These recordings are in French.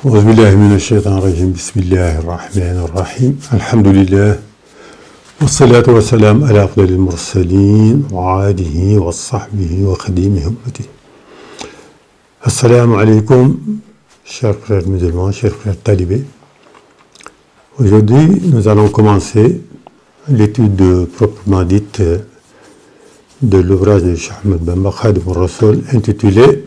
أعوذ بالله من الشيطان الرجيم بسم الله الرحمن الرحيم الحمد لله والصلاة والسلام على أفضل المرسلين وعاله وصحبه وخديمه أمته. Assalamu alaikum, chers frères musulmans, chers frères talibés. Aujourd'hui, nous allons commencer l'étude proprement dite de l'ouvrage de Cheikh Ahmed Bamba Khadim al-Rasoul intitulé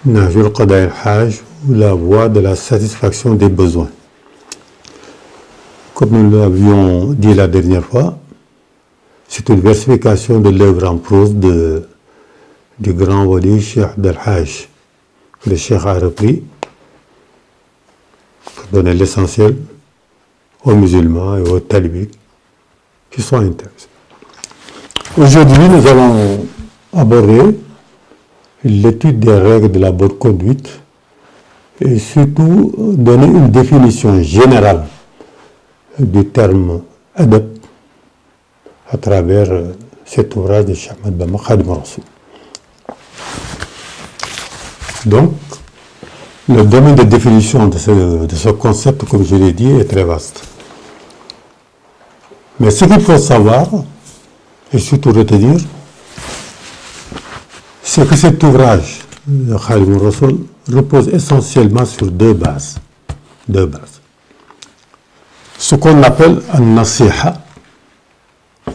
Nahjul Qada al-Haj ou la voie de la satisfaction des besoins. Comme nous l'avions dit la dernière fois, c'est une versification de l'œuvre en prose du grand wali Cheikh Al-Haj, que le Cheikh a repris pour donner l'essentiel aux musulmans et aux talibés qui sont intéressés. Aujourd'hui, nous allons aborder l'étude des règles de la bonne conduite et surtout donner une définition générale du terme adab à travers cet ouvrage de Cheikh Ahmed Bamba Khadim al-Rasoul. Donc, le domaine de définition de ce concept, comme je l'ai dit, est très vaste. Mais ce qu'il faut savoir, et surtout retenir, c'est que cet ouvrage de Khadim al-Rasoul repose essentiellement sur deux bases. Ce qu'on appelle un-nasiha,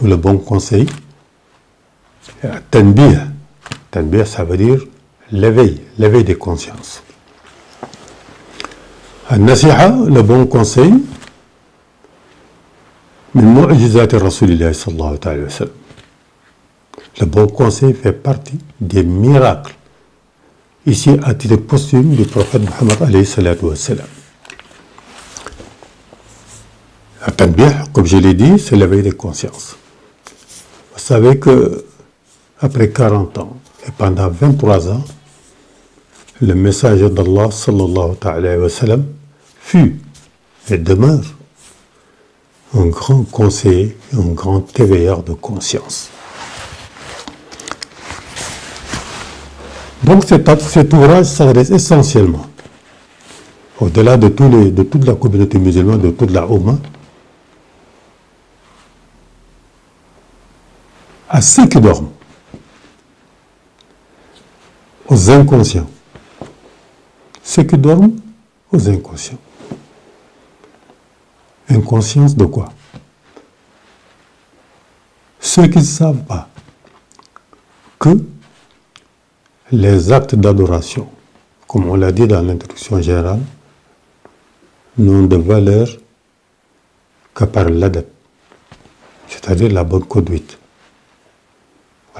ou le bon conseil, et tanbih. Tanbih, ça veut dire l'éveil des consciences. Un-nasiha, le bon conseil, min mu'jizati Rasulillahi sallallahu alayhi wa sallam. Le bon conseil fait partie des miracles, ici à titre posthume, du prophète Muhammad alayhi salatu wa sallam. La tanbih, comme je l'ai dit, c'est l'éveil des consciences. Vous savez que après 40 ans et pendant 23 ans, le messager d'Allah sallallahu alayhi wa sallam fut et demeure un grand conseiller, un grand éveilleur de conscience. Donc cet ouvrage s'adresse essentiellement, au-delà de toute la communauté musulmane, de toute la Oumma, à ceux qui dorment, aux inconscients. Ceux qui dorment, aux inconscients. Inconscience de quoi? Ceux qui ne savent pas que les actes d'adoration, comme on l'a dit dans l'introduction générale, n'ont de valeur que par l'adab, c'est-à-dire la bonne conduite,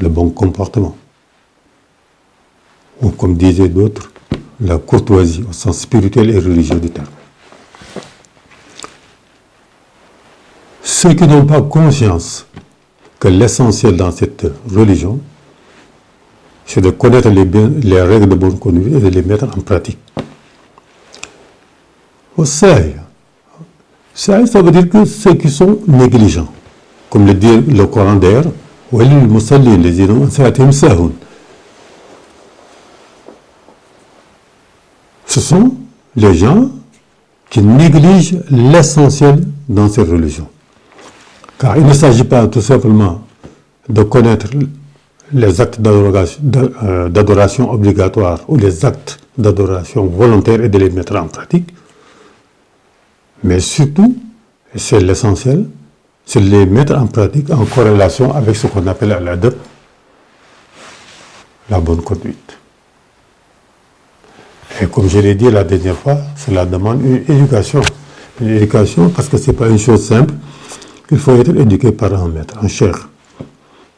le bon comportement, ou comme disaient d'autres, la courtoisie au sens spirituel et religieux du terme. Ceux qui n'ont pas conscience que l'essentiel dans cette religion, c'est de connaître les règles de bonne conduite et de les mettre en pratique. Au saï, ça veut dire que ceux qui sont négligents, comme le dit le Coran d'ailleurs, ce sont les gens qui négligent l'essentiel dans cette religion. Car il ne s'agit pas tout simplement de connaître les actes d'adoration obligatoires ou les actes d'adoration volontaires et de les mettre en pratique, mais surtout, et c'est l'essentiel, c'est de les mettre en pratique en corrélation avec ce qu'on appelle à l'adab, la bonne conduite. Et comme je l'ai dit la dernière fois, cela demande une éducation. Une éducation parce que ce n'est pas une chose simple. Il faut être éduqué par un maître, un cheikh,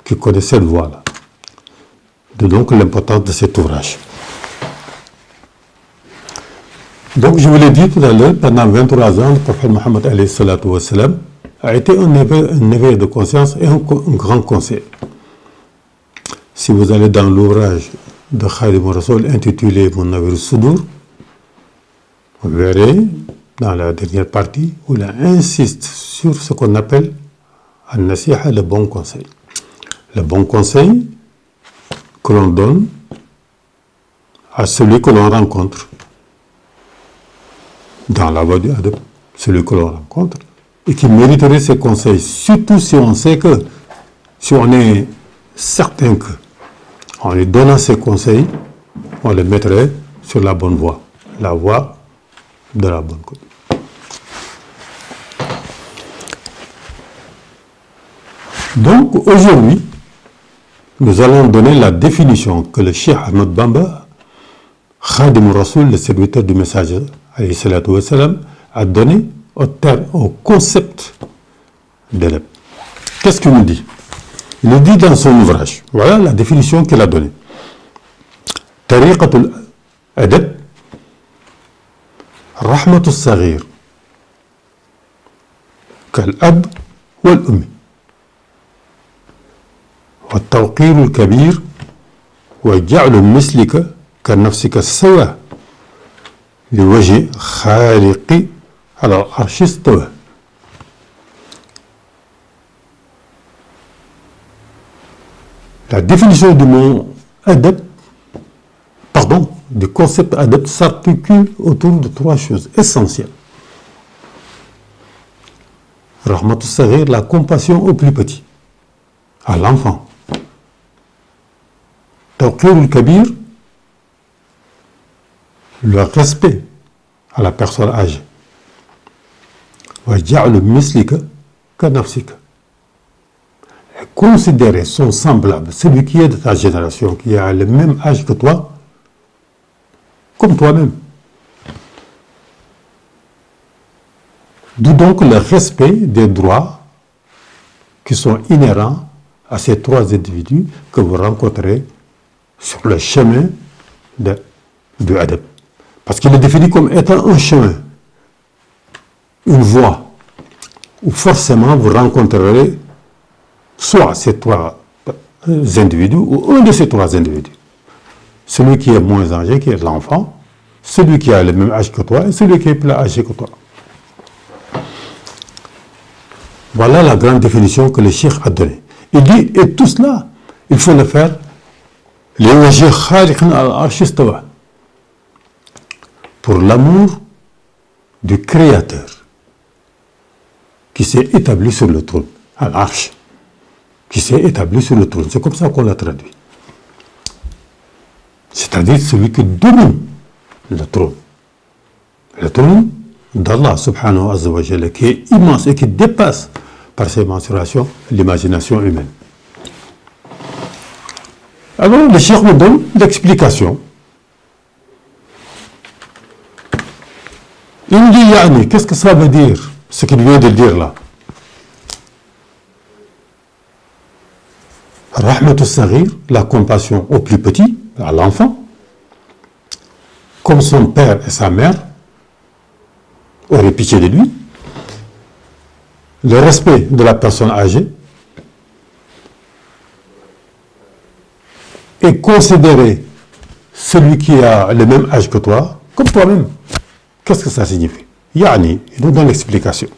qui connaît cette voie-là. De donc l'importance de cet ouvrage. Donc je vous l'ai dit tout à l'heure, pendant 23 ans, le prophète Mohammed alayhi salatu wa sallam a été un éveil de conscience et un grand conseil. Si vous allez dans l'ouvrage de Khadim al-Rasoul intitulé Munawwir al-Sudur, vous verrez dans la dernière partie où il insiste sur ce qu'on appelle an-nasiha, le bon conseil. Le bon conseil que l'on donne à celui que l'on rencontre dans la voie du adab, celui que l'on rencontre, et qui mériterait ses conseils, surtout si on sait que, si on est certain que, en lui donnant ses conseils, on le mettrait sur la bonne voie, la voie de la bonne conduite. Donc, aujourd'hui, nous allons donner la définition que le Cheikh Ahmed Bamba, Khadim Rasoul, le serviteur du messager, a donné au concept d'adab. Qu'est-ce qu'il nous dit? Il nous dit dans son ouvrage, voilà la définition qu'il a donnée. Tariqatul adab, rahmatul saghir, kal-ab wal-ummi. والتوقير الكبير وجعل مثلك كنفسك سواء لوجه خالق على العرش استوى. La définition du mot adab, pardon, du concept adab s'articule autour de trois choses essentielles. Rahmatul Saghir, la compassion au plus petit, à l'enfant. Tawqirul Kabir, le respect à la personne âgée. Wa ja'lu mislika ka nafsika. Considérer son semblable, celui qui est de ta génération, qui a le même âge que toi, comme toi-même. D'où donc le respect des droits qui sont inhérents à ces trois individus que vous rencontrez sur le chemin du adab. Parce qu'il est défini comme étant un chemin, une voie, où forcément vous rencontrerez soit ces trois individus ou un de ces trois individus. Celui qui est moins âgé, qui est l'enfant, celui qui a le même âge que toi et celui qui est plus âgé que toi. Voilà la grande définition que le Cheikh a donnée. Il dit, et tout cela, il faut le faire pour l'amour du Créateur qui s'est établi sur le trône, à l'arche, qui s'est établi sur le trône. C'est comme ça qu'on l'a traduit. C'est-à-dire celui qui domine le trône. Le trône d'Allah subhanahu wa ta'ala, qui est immense et qui dépasse par ses mensurations l'imagination humaine. Alors le Cheikh nous donne l'explication. Il nous dit, Yani, qu'est-ce que ça veut dire, ce qu'il vient de dire là? Rahmatul Saghir, la compassion au plus petit, à l'enfant, comme son père et sa mère auraient pitié de lui. Le respect de la personne âgée et considérer celui qui a le même âge que toi comme toi-même. Qu'est-ce que ça signifie? Yani, il nous donne l'explication.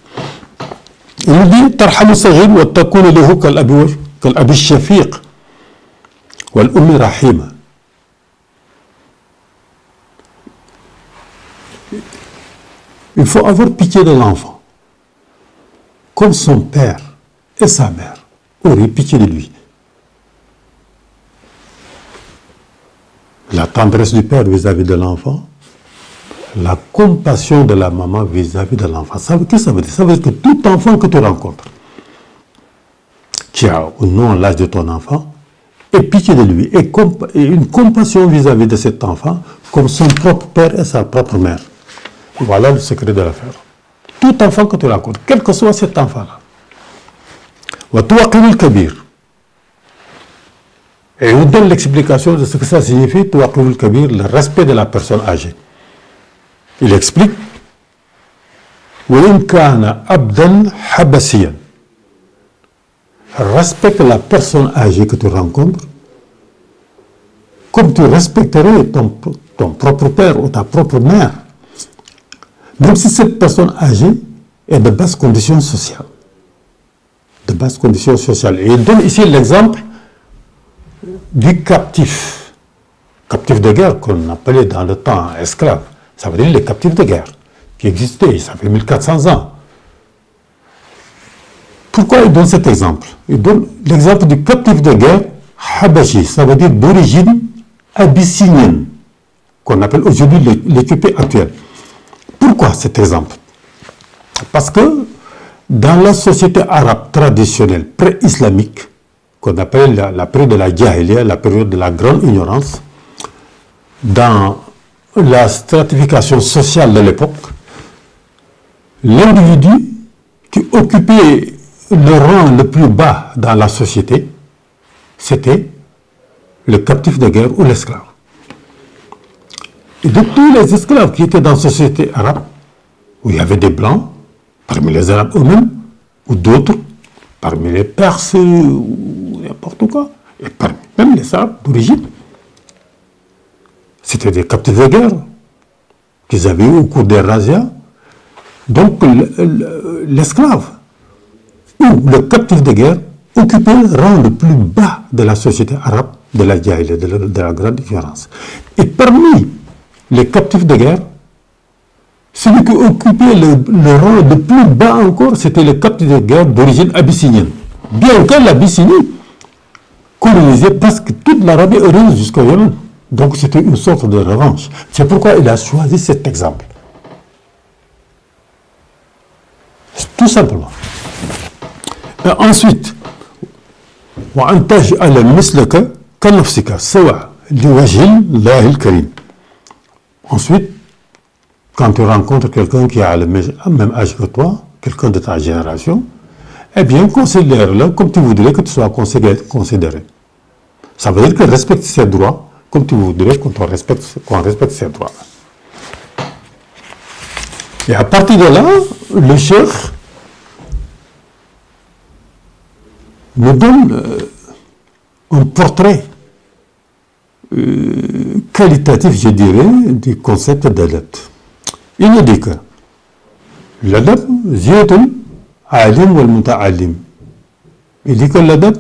Il nous dit Tarhamu Saghir wa takunu lahu kal-abi shafiq wal-ummi rahima. Il faut avoir pitié de l'enfant comme son père et sa mère auraient pitié de lui. La tendresse du père vis-à-vis de l'enfant, la compassion de la maman vis-à-vis de l'enfant. Qu'est-ce que ça veut dire? Ça veut dire que tout enfant que tu rencontres, qui a ou non l'âge de ton enfant, ait pitié de lui et une compassion vis-à-vis de cet enfant comme son propre père et sa propre mère. Voilà le secret de l'affaire. Tout enfant que tu rencontres, quel que soit cet enfant-là. Wa tuwaqirul kabir. Et on donne l'explication de ce que ça signifie, tuwaqirul kabir, le respect de la personne âgée. Il explique wa in kana abdan habasiyan. Respecte la personne âgée que tu rencontres comme tu respecterais ton propre père ou ta propre mère. Même si cette personne âgée est de basse condition sociale. De basse condition sociale. Et il donne ici l'exemple du captif. Captif de guerre qu'on appelait dans le temps esclave. Ça veut dire les captifs de guerre. qui existait, ça fait 1400 ans. Pourquoi il donne cet exemple? Il donne l'exemple du captif de guerre Habashi, ça veut dire d'origine abyssinienne, qu'on appelle aujourd'hui l'Éthiopie actuelle. Pourquoi cet exemple? Parce que dans la société arabe traditionnelle pré-islamique, qu'on appelle la période de la Jahiliya, la période de la grande ignorance, dans la stratification sociale de l'époque, l'individu qui occupait le rang le plus bas dans la société, c'était le captif de guerre ou l'esclave. Et de tous les esclaves qui étaient dans la société arabe, où il y avait des blancs, parmi les arabes eux-mêmes, ou d'autres, parmi les Perses, ou n'importe quoi, et parmi même les arabes d'origine, c'était des captifs de guerre qu'ils avaient eu au cours des razzias. Donc l'esclave ou le captif de guerre occupait le rang le plus bas de la société arabe, de la Jahiliya, de la grande différence. Et parmi les captifs de guerre, celui qui occupait le rang le plus bas encore, c'était le captif de guerre d'origine abyssinienne. Bien que l'Abyssinie colonisait presque toute l'Arabie heureuse jusqu'au Yémen. Donc c'était une sorte de revanche. C'est pourquoi il a choisi cet exemple. Tout simplement. Et ensuite, ensuite, quand tu rencontres quelqu'un qui a le même âge que toi, quelqu'un de ta génération, eh bien, considère-le comme tu voudrais que tu sois considéré. Ça veut dire que respecte ses droits comme tu voudrais qu'on respecte ses droits. Et à partir de là, le cheikh nous donne un portrait qualitatif, je dirais, du concept d'adab. Il nous dit que l'adab, ziyatun alim wal muta'allim. Il dit que l'adab,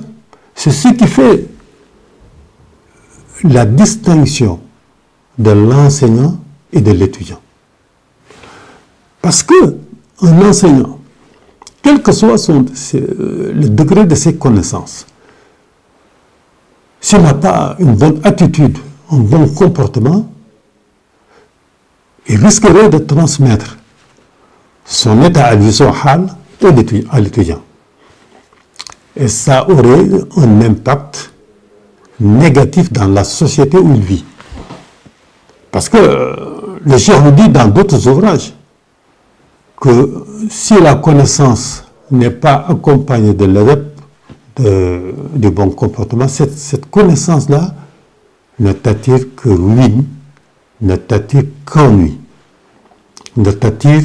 c'est ce qui fait la distinction de l'enseignant et de l'étudiant. Parce que un enseignant, quel que soit le degré de ses connaissances, s'il n'a pas une bonne attitude, un bon comportement, il risquerait de transmettre son état à lui, son hal, à l'étudiant. Et ça aurait un impact négatif dans la société où il vit. Parce que le cheikh nous dit dans d'autres ouvrages que si la connaissance n'est pas accompagnée de l'adab, du bon comportement, cette connaissance-là ne t'attire que ruine, ne t'attire qu'ennui, ne t'attire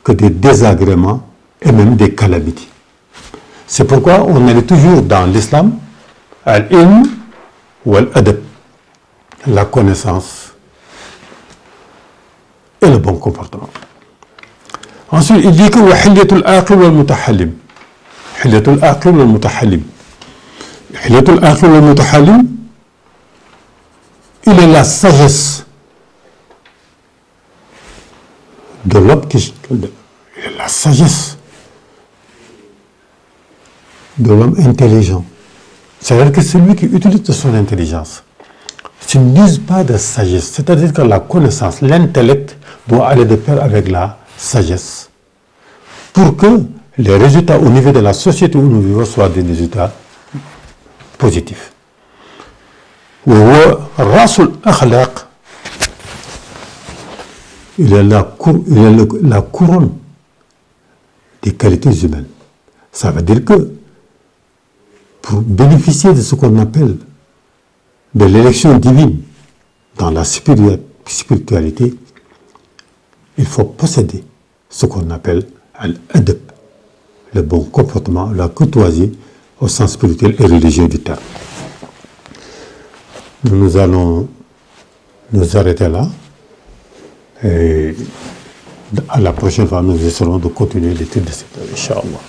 que des désagréments et même des calamités. C'est pourquoi on est toujours dans l'islam, al-ilm ou al-adab, la connaissance et le bon comportement. Ensuite, il dit que wahilyatul aqil wal mutahallim. Hilyatul aqil wal mutahallim. Hilyatul aqil wal mutahallim, il est la sagesse de l'homme la sagesse de l'homme intelligent. C'est-à-dire que celui qui utilise son intelligence. Tu n'uses pas de sagesse. C'est-à-dire que la connaissance, l'intellect doit aller de pair avec la sagesse. Pour que les résultats au niveau de la société où nous vivons soient des résultats positifs. Rasul akhlaq, il est la couronne des qualités humaines. Ça veut dire que pour bénéficier de ce qu'on appelle de l'élection divine dans la spiritualité, il faut posséder ce qu'on appelle l'adab, le bon comportement, la courtoisie au sens spirituel et religieux du terme. Nous allons nous arrêter là et à la prochaine fois nous essaierons de continuer l'étude de cette Inch'Allah.